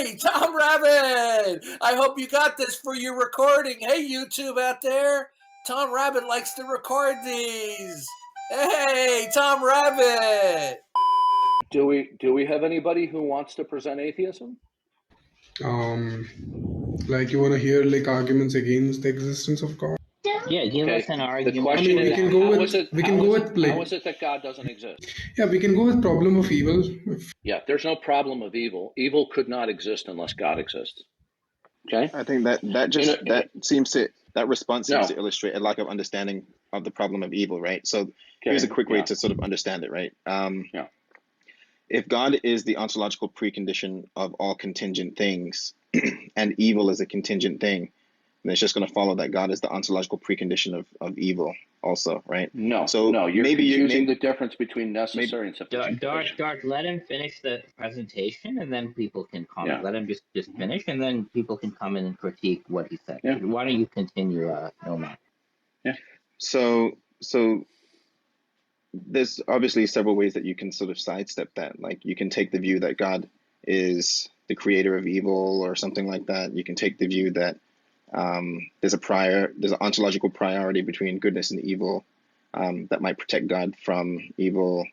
Hey, Tom Rabbit! I hope you got this for your recording. Hey, YouTube out there. Tom Rabbit likes to record these. Hey, Tom Rabbit! Do we have anybody who wants to present atheism? Like you want to hear like arguments against the existence of God? Yeah, give us an The argument. question we is, can go how with is it? we How can go is with it? How like is it that God doesn't exist? yeah, we can go with problem of evil. Yeah, there's no problem of evil. Evil could not exist unless God exists. Okay. I think that response seems No. to illustrate a lack of understanding of the problem of evil, right? So here's a quick way to sort of understand it, right? Yeah. If God is the ontological precondition of all contingent things, and evil is a contingent thing, then it's just going to follow that God is the ontological precondition of evil, also, right? No. So no, you're maybe confusing the difference between necessary and sufficient. Darth, let him finish the presentation, and then people can comment. Yeah. Let him just finish, and then people can come in and critique what he said. Yeah. Why don't you continue, Nomad? Yeah. So there's obviously several ways that you can sort of sidestep that. Like you can take the view that God is the creator of evil or something like that. You can take the view that there's an ontological priority between goodness and evil that might protect God from evil.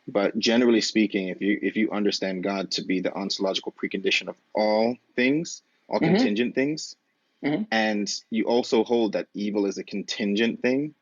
But generally speaking, if you understand God to be the ontological precondition of all things, all contingent things, and you also hold that evil is a contingent thing,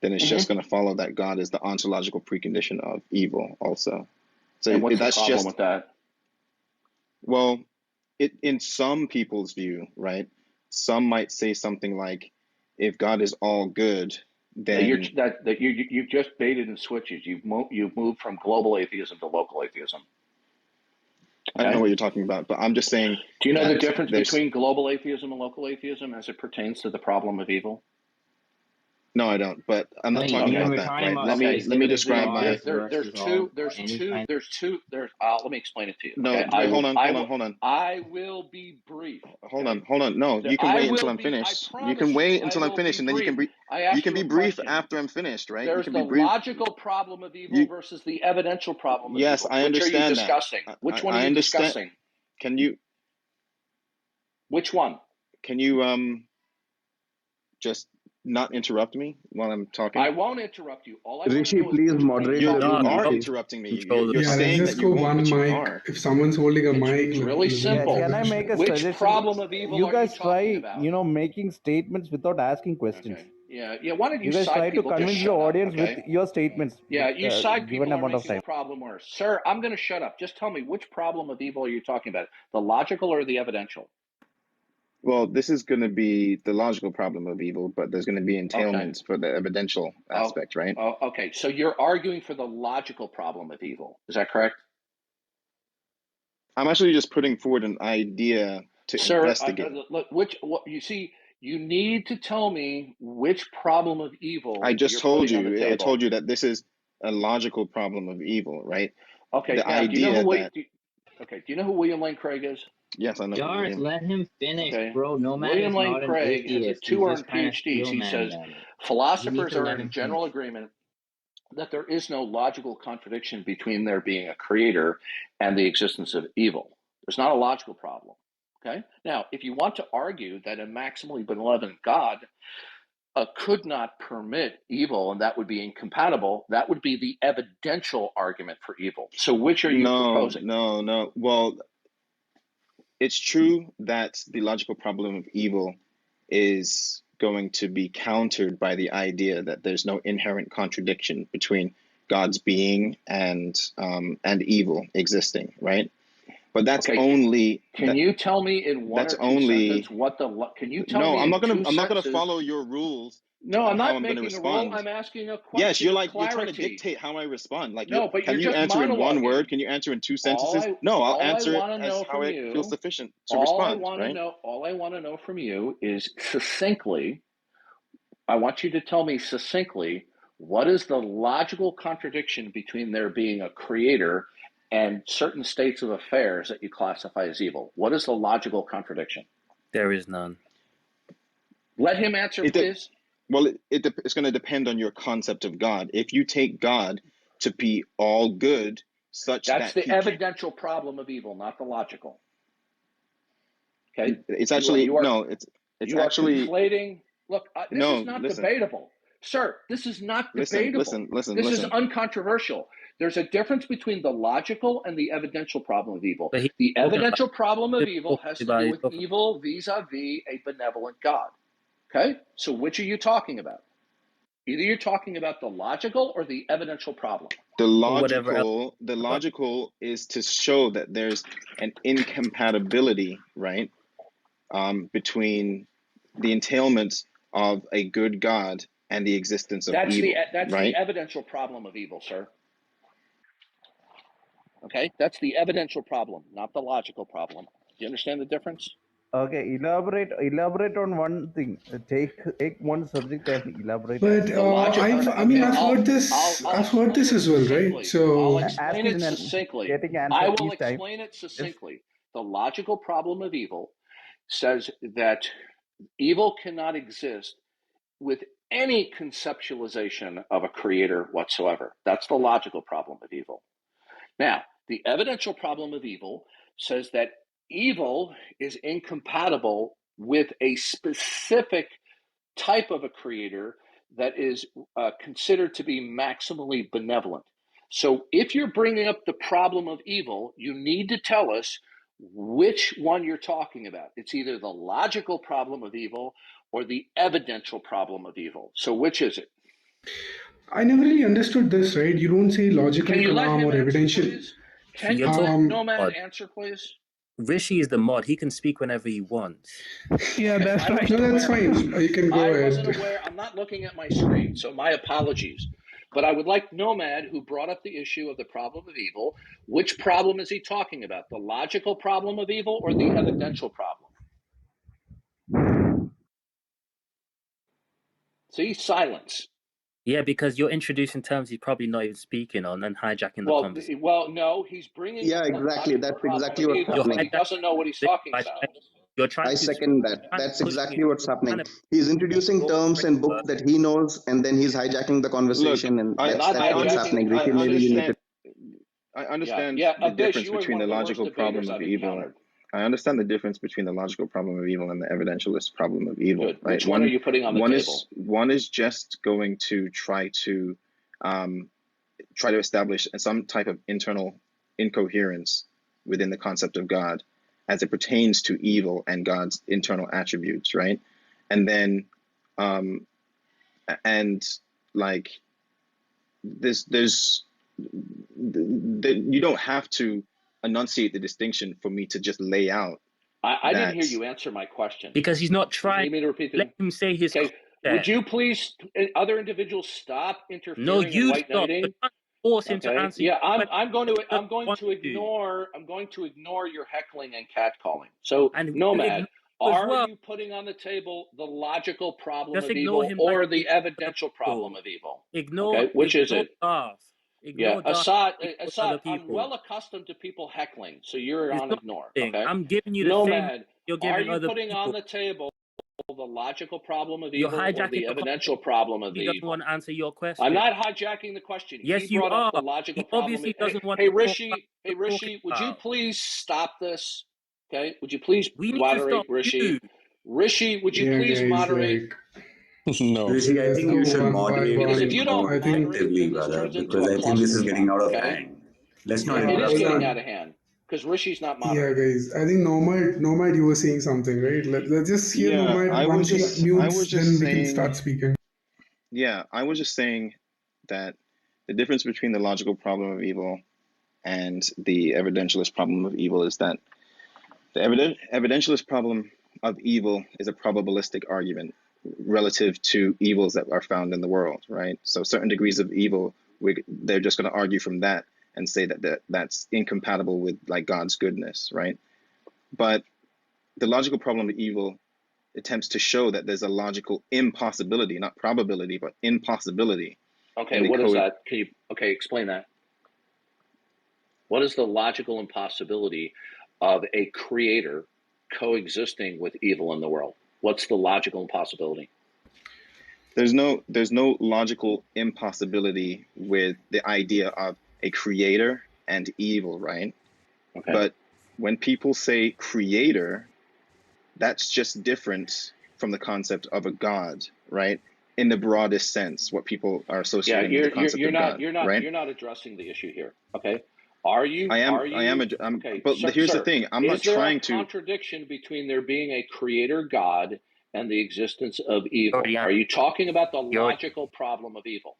then it's just going to follow that God is the ontological precondition of evil also. So and what's that's the problem just with that? Well, in some people's view, right? Some might say something like, if God is all good, then you've just baited and switches. You've moved from global atheism to local atheism. I don't know what you're talking about, but I'm just saying. Do you know the difference between global atheism and local atheism as it pertains to the problem of evil? No, I don't. But I'm not talking about that. Right? Let me describe my. There's two. Let me explain it to you. No, okay? wait, hold on. I will be brief. Hold on. No, you can wait until I'm finished. You can wait until I'm finished, and then you can be brief after I'm finished, right? There's the logical problem of evil versus the evidential problem of evil. Yes, I understand Which are you discussing? Which one are you discussing? Can you? Which one? Can you just not interrupt me while I'm talking? I won't interrupt you. All I Rishi, please moderate. You are interrupting me. You're saying let's that just you go won't, one but you mic. are. If someone's holding a mic, it's really simple. Can I make a Which suggestion? problem of evil you are guys you talking about? making statements without asking questions. Okay. Yeah. Why don't You guys try to convince the audience with your statements. Yeah, you side people are amount of making time. the problem worse. Sir, I'm going to shut up. Just tell me, which problem of evil are you talking about? The logical or the evidential? Well, this is going to be the logical problem of evil, but there's going to be entailments for the evidential aspect, right? Okay. So you're arguing for the logical problem of evil. Is that correct? I'm actually just putting forward an idea to investigate. Look, you need to tell me which problem of evil. I just told you. I told you that this is a logical problem of evil, right? Okay. The idea do you know who William Lane Craig is? Yes, I know. Darth, let him finish, bro. Nomad William is Lane not Craig an atheist. has 2 earned PhDs. He says philosophers are in general agreement that there is no logical contradiction between there being a creator and the existence of evil. There's not a logical problem. Okay. Now, if you want to argue that a maximally benevolent God could not permit evil and that would be incompatible, that would be the evidential argument for evil. So which are you proposing? No. Well, it's true that the logical problem of evil is going to be countered by the idea that there's no inherent contradiction between God's being and evil existing, right? But that's only. Can you tell me in one or two sentences what the? Can you tell me? No, I'm not going to follow your rules. No, I'm not making a rule. I'm asking a question. Yes, you're trying to dictate how I respond. Like, no, but can you answer in one word? Can you answer in 2 sentences? I'll answer it as how I feel sufficient to respond. All I want to know from you is succinctly. I want you to tell me succinctly what is the logical contradiction between there being a creator and certain states of affairs that you classify as evil. What is the logical contradiction? There is none. Let him answer, please. Well, it's going to depend on your concept of God. If you take God to be all good, that's the evidential problem of evil, not the logical. Okay, It's actually you are, no. It's you actually are conflating. Look, this no. is not Listen, debatable, sir. This is not listen, debatable. listen. This is uncontroversial. There's a difference between the logical and the evidential problem of evil. But he's The talking about evidential problem of evil has to do he's with talking- evil vis-a-vis a benevolent God. Okay, so which are you talking about? Either you're talking about the logical or the evidential problem. the whatever else. logical is to show that there's an incompatibility, right, between the entailment of a good God and the existence of evil. That's right? the evidential problem of evil, sir. Okay, that's the evidential problem, not the logical problem. Do you understand the difference? Okay, elaborate on one thing. Take one subject and elaborate on But it. I've heard this. I've heard this as well, right? So I'll explain it succinctly. Getting answer I will each time. explain it succinctly. The logical problem of evil says that evil cannot exist with any conceptualization of a creator whatsoever. That's the logical problem of evil. Now, the evidential problem of evil says that evil is incompatible with a specific type of a creator that is considered to be maximally benevolent. So if you're bringing up the problem of evil, you need to tell us which one you're talking about. It's either the logical problem of evil or the evidential problem of evil. So which is it? I never really understood this, right? You don't say logical Can you let kalam him or answer, evidential. please? Can you You're let Um, Nomad answer, please? Rishi is the mod. He can speak whenever he wants. Yeah, that's I right. wasn't No, that's aware- fine. You can go I ahead. wasn't aware. I'm not looking at my screen, so my apologies. But I would like Nomad, who brought up the issue of the problem of evil, which problem is he talking about? The logical problem of evil or the evidential problem? See, silence. Yeah, because you're introducing terms he's probably not even speaking on and hijacking the conversation. Well, no, he's bringing Yeah, up the exactly. logical That's problem exactly of what's evil, happening. but he doesn't know what he's talking about. You're trying I to second that. trying to That's push exactly me what's happening. trying to He's introducing your terms and framework. books that he knows, and then he's hijacking the conversation, and I- that's Not what's hijacking happening. the Rishi, maybe you need to. I understand Yeah, the Abdesh, difference you are between one the of the worst logical problem debaters of I've evil. encountered. I understand the difference between the logical problem of evil and the evidentialist problem of evil. Good. Right? Which one are you putting on the table? One is just going to try to establish some type of internal incoherence within the concept of God as it pertains to evil and God's internal attributes, right? And then like you don't have to enunciate the distinction for me to just lay out. I didn't hear you answer my question. Because he's not You trying. need me to repeat Let him say his. Okay. Would you please, other individuals, stop interfering No, and you white stop. knighting? You're trying to force him to Okay. answer. Yeah, your I'm going want to ignore your heckling and catcalling. So, And Nomad, as are well. you putting on the table the logical problem Just of ignore evil him or like the you- evidential problem of evil? Ignore. Okay, which is it? Darth. Yeah, Ignore Darth. Assad, I'm well accustomed to people heckling, so you're It's on not ignore. thing. Okay. I'm giving you the same Nomad, you're are giving you other putting people. on the table the logical problem of You're evil or hijacking the the evidential problem of He doesn't evil? want to answer your question. I'm not hijacking the question. Yes, He you brought up are. the logical He problem. obviously doesn't want Hey, to talk about Rishi, would you about. please stop this? Okay, would you please We need to moderate, stop Rishi? you. Rishi, would you Yeah, please guys, moderate? No. Rishi, I let's think go you should one by moderate Because it if you don't one. I think moderate, objectively, then this brother, turns into because a I think this is clusterfuck. getting out of Okay? hand. Let's not It is interrupt. getting out of hand because Rishi's not Yeah, moderating. guys. I think Nomad, you were saying something, right? Let's just hear Yeah, Nomad. I Once was he mutes, just then we can saying. start speaking. Yeah, I was just saying that the difference between the logical problem of evil and the evidentialist problem of evil is that the evidentialist problem of evil is a probabilistic argument relative to evils that are found in the world, right? So certain degrees of evil, they're just going to argue from that and say that that's incompatible with like God's goodness, right? But the logical problem of evil attempts to show that there's a logical impossibility, not probability, but impossibility. Okay, what is that? Can you explain that? What is the logical impossibility of a creator coexisting with evil in the world? What's the logical impossibility? There's no logical impossibility with the idea of a creator and evil, right? Okay. But when people say creator, that's just different from the concept of a God, right? In the broadest sense, what people are associating with the concept of God, right? You're not addressing the issue here. Okay. Are you? Okay, but here's the sir, thing. I'm not trying is there a contradiction between there being a creator God and the existence of evil? Are you talking about the logical problem of evil?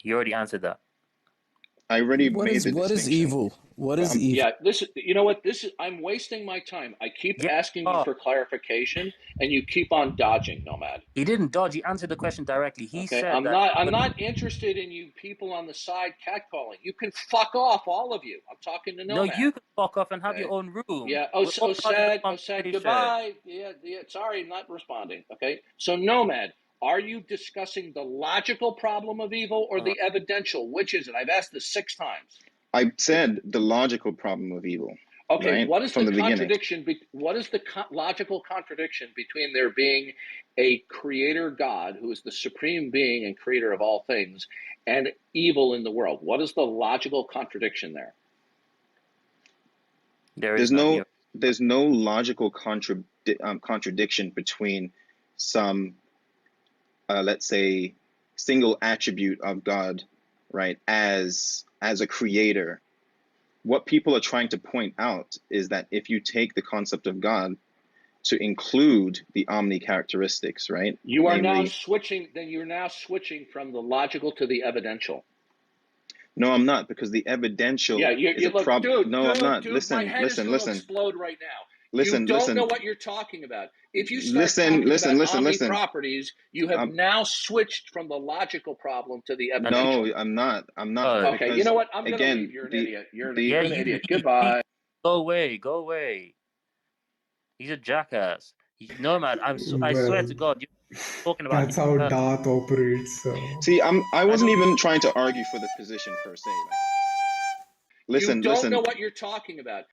You already answered that. I already made the distinction. What is evil? What is evil? Yeah, you know what? I'm wasting my time. I keep asking you for clarification, and you keep on dodging, Nomad. He didn't dodge. He answered the question directly. He Okay, said I'm not interested in you people on the side catcalling. You can fuck off, all of you. I'm talking to Nomad. No, you can fuck off and have your own room. Yeah. Sad. Goodbye. Yeah. Sorry, I'm not responding. Okay. So Nomad, are you discussing the logical problem of evil or the evidential? Which is it? I've asked this 6 times. I said the logical problem of evil. Okay, right? What is From the contradiction? What is the logical contradiction between there being a creator God who is the supreme being and creator of all things and evil in the world? What is the logical contradiction there? There's no logical contradiction between some, let's say, single attribute of God, right? As a creator. What people are trying to point out is that if you take the concept of God to include the omni characteristics, right? You are now switching. Then you're now switching from the logical to the evidential. No, I'm not, because the evidential is a problem. No, I'm not. Dude, listen, my head listen, is listen. Explode right now. Listen, you don't know what you're talking about. If you start talking about omni properties, you have now switched from the logical problem to the evidential. No, I'm not. Okay, you know what? I'm going to leave. You're an idiot. You're an idiot. Goodbye. Go away. He's a jackass. Nomad, I swear to God, you're talking about. That's how Darth operates. So. See, I wasn't even trying to argue for the position per se. Listen, you don't know what you're talking about.